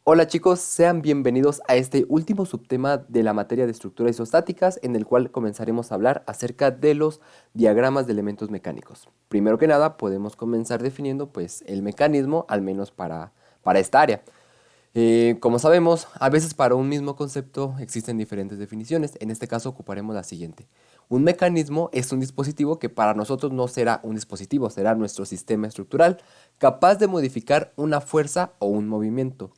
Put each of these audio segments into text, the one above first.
Hola chicos, sean bienvenidos a este último subtema de la materia de estructuras isostáticas en el cual comenzaremos a hablar acerca de los diagramas de elementos mecánicos. Primero que nada podemos comenzar definiendo pues el mecanismo, al menos para esta área. Como sabemos, a veces para un mismo concepto existen diferentes definiciones. En este caso ocuparemos la siguiente. Un mecanismo es un dispositivo que para nosotros no será un dispositivo, será nuestro sistema estructural capaz de modificar una fuerza o un movimiento.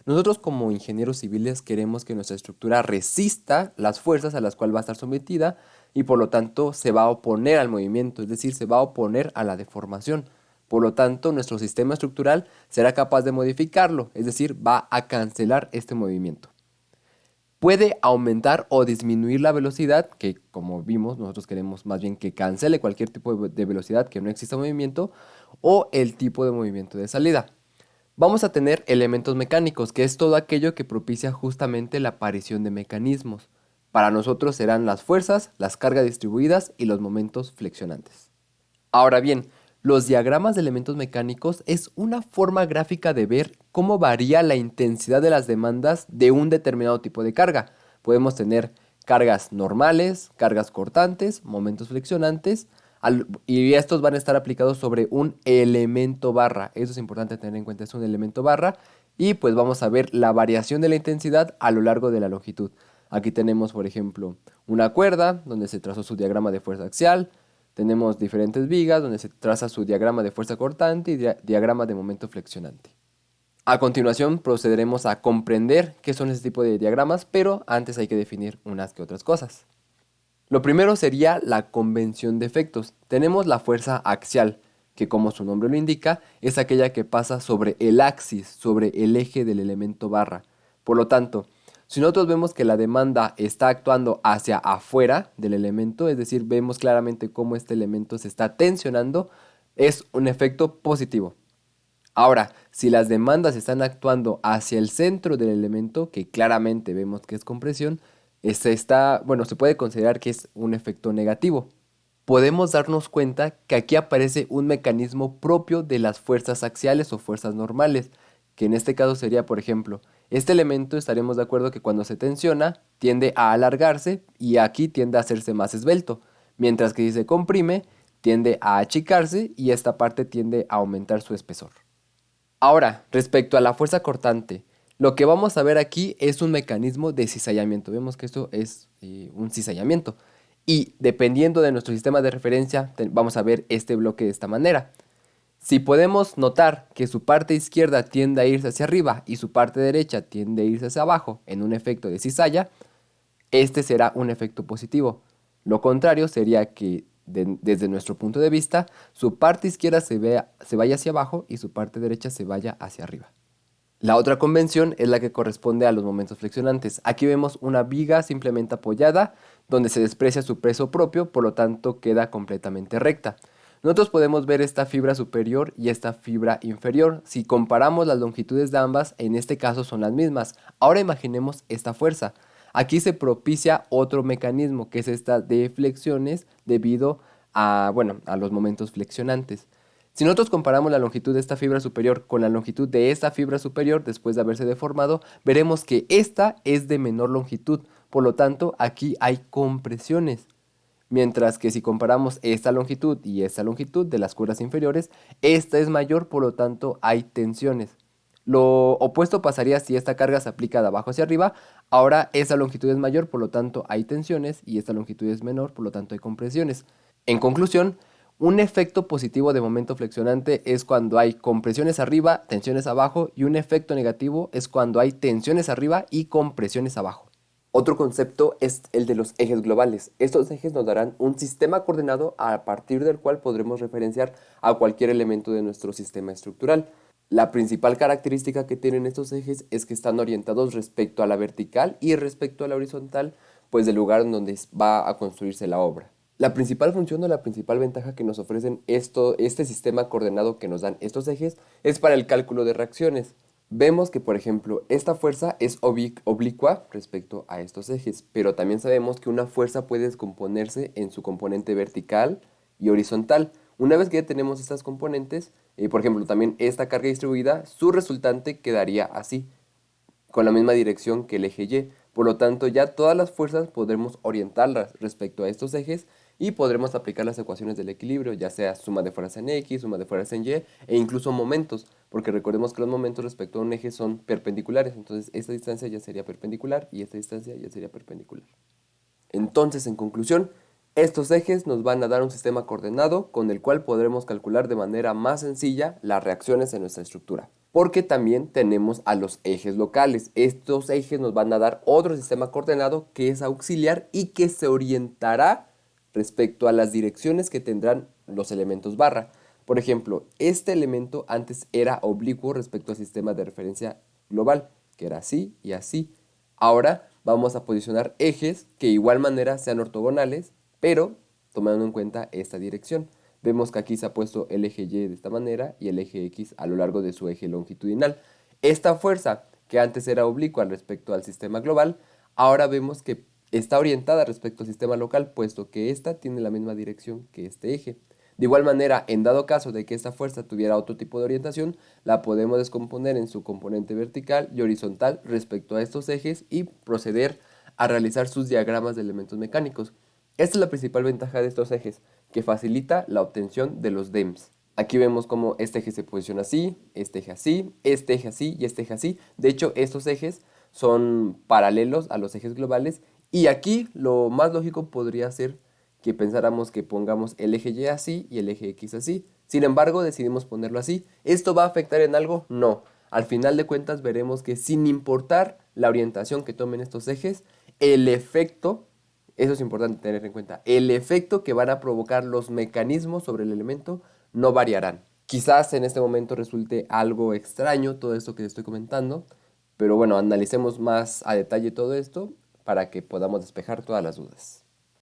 Nosotros como ingenieros civiles queremos que nuestra estructura resista las fuerzas a las cuales va a estar sometida y por lo tanto se va a oponer al movimiento, es decir, se va a oponer a la deformación. Por lo tanto, nuestro sistema estructural será capaz de modificarlo, es decir, va a cancelar este movimiento. Puede aumentar o disminuir la velocidad, que como vimos, nosotros queremos más bien que cancele cualquier tipo de velocidad, que no exista movimiento, o el tipo de movimiento de salida. Vamos a tener elementos mecánicos, que es todo aquello que propicia justamente la aparición de mecanismos. Para nosotros serán las fuerzas, las cargas distribuidas y los momentos flexionantes. Ahora bien, los diagramas de elementos mecánicos es una forma gráfica de ver cómo varía la intensidad de las demandas de un determinado tipo de carga. Podemos tener cargas normales, cargas cortantes, momentos flexionantes, y estos van a estar aplicados sobre un elemento barra. Eso es importante tener en cuenta, es un elemento barra. Y pues vamos a ver la variación de la intensidad a lo largo de la longitud. Aquí tenemos, por ejemplo, una cuerda donde se trazó su diagrama de fuerza axial. Tenemos diferentes vigas donde se traza su diagrama de fuerza cortante y diagrama de momento flexionante. A continuación procederemos a comprender qué son este tipo de diagramas, pero antes hay que definir unas que otras cosas. Lo primero sería la convención de efectos. Tenemos la fuerza axial, que como su nombre lo indica, es aquella que pasa sobre el axis, sobre el eje del elemento barra. Por lo tanto, si nosotros vemos que la demanda está actuando hacia afuera del elemento, es decir, vemos claramente cómo este elemento se está tensionando, es un efecto positivo. Ahora, si las demandas están actuando hacia el centro del elemento, que claramente vemos que es compresión, se puede considerar que es un efecto negativo. Podemos darnos cuenta que aquí aparece un mecanismo propio de las fuerzas axiales o fuerzas normales, que en este caso sería, por ejemplo, este elemento estaremos de acuerdo que cuando se tensiona tiende a alargarse y aquí tiende a hacerse más esbelto, mientras que si se comprime tiende a achicarse y esta parte tiende a aumentar su espesor. Ahora, respecto a la fuerza cortante, lo que vamos a ver aquí es un mecanismo de cizallamiento. Vemos que esto es un cizallamiento. Y dependiendo de nuestro sistema de referencia, vamos a ver este bloque de esta manera. Si podemos notar que su parte izquierda tiende a irse hacia arriba y su parte derecha tiende a irse hacia abajo en un efecto de cizalla, este será un efecto positivo. Lo contrario sería que desde nuestro punto de vista, su parte izquierda se vaya hacia abajo y su parte derecha se vaya hacia arriba. La otra convención es la que corresponde a los momentos flexionantes. Aquí vemos una viga simplemente apoyada, donde se desprecia su peso propio, por lo tanto queda completamente recta. Nosotros podemos ver esta fibra superior y esta fibra inferior. Si comparamos las longitudes de ambas, en este caso son las mismas. Ahora imaginemos esta fuerza. Aquí se propicia otro mecanismo, que es esta de flexiones debido a los momentos flexionantes. Si nosotros comparamos la longitud de esta fibra superior con la longitud de esta fibra superior después de haberse deformado, veremos que esta es de menor longitud. Por lo tanto, aquí hay compresiones. Mientras que si comparamos esta longitud y esta longitud de las cuerdas inferiores, esta es mayor, por lo tanto hay tensiones. Lo opuesto pasaría si esta carga se aplica de abajo hacia arriba. Ahora esa longitud es mayor, por lo tanto hay tensiones, y esta longitud es menor, por lo tanto hay compresiones. En conclusión, un efecto positivo de momento flexionante es cuando hay compresiones arriba, tensiones abajo, y un efecto negativo es cuando hay tensiones arriba y compresiones abajo. Otro concepto es el de los ejes globales. Estos ejes nos darán un sistema coordenado a partir del cual podremos referenciar a cualquier elemento de nuestro sistema estructural. La principal característica que tienen estos ejes es que están orientados respecto a la vertical y respecto a la horizontal, pues del lugar en donde va a construirse la obra. La principal función o la principal ventaja que nos ofrecen este sistema coordenado que nos dan estos ejes es para el cálculo de reacciones. Vemos que, por ejemplo, esta fuerza es oblicua respecto a estos ejes, pero también sabemos que una fuerza puede descomponerse en su componente vertical y horizontal. Una vez que ya tenemos estas componentes, por ejemplo, también esta carga distribuida, su resultante quedaría así. con la misma dirección que el eje Y. Por lo tanto, ya todas las fuerzas podremos orientarlas respecto a estos ejes y podremos aplicar las ecuaciones del equilibrio, ya sea suma de fuerzas en X, suma de fuerzas en Y e incluso momentos, porque recordemos que los momentos respecto a un eje son perpendiculares, entonces esta distancia ya sería perpendicular y esta distancia ya sería perpendicular. Entonces, en conclusión, estos ejes nos van a dar un sistema coordenado con el cual podremos calcular de manera más sencilla las reacciones en nuestra estructura. Porque también tenemos a los ejes locales. Estos ejes nos van a dar otro sistema coordenado que es auxiliar y que se orientará respecto a las direcciones que tendrán los elementos barra. Por ejemplo, este elemento antes era oblicuo respecto al sistema de referencia global, que era así y así. Ahora vamos a posicionar ejes que de igual manera sean ortogonales, pero tomando en cuenta esta dirección. Vemos que aquí se ha puesto el eje Y de esta manera y el eje X a lo largo de su eje longitudinal. Esta fuerza, que antes era oblicua respecto al sistema global, ahora vemos que está orientada respecto al sistema local, puesto que esta tiene la misma dirección que este eje. De igual manera, en dado caso de que esta fuerza tuviera otro tipo de orientación, la podemos descomponer en su componente vertical y horizontal respecto a estos ejes y proceder a realizar sus diagramas de elementos mecánicos. Esta es la principal ventaja de estos ejes, que facilita la obtención de los DEMS. Aquí vemos cómo este eje se posiciona así, este eje así, este eje así y este eje así. De hecho, estos ejes son paralelos a los ejes globales y aquí lo más lógico podría ser que pensáramos que pongamos el eje Y así y el eje X así. Sin embargo, decidimos ponerlo así. ¿Esto va a afectar en algo? No. Al final de cuentas veremos que sin importar la orientación que tomen estos ejes, el efecto, eso es importante tener en cuenta, el efecto que van a provocar los mecanismos sobre el elemento no variarán. Quizás en este momento resulte algo extraño todo esto que estoy comentando, pero bueno, analicemos más a detalle todo esto para que podamos despejar todas las dudas.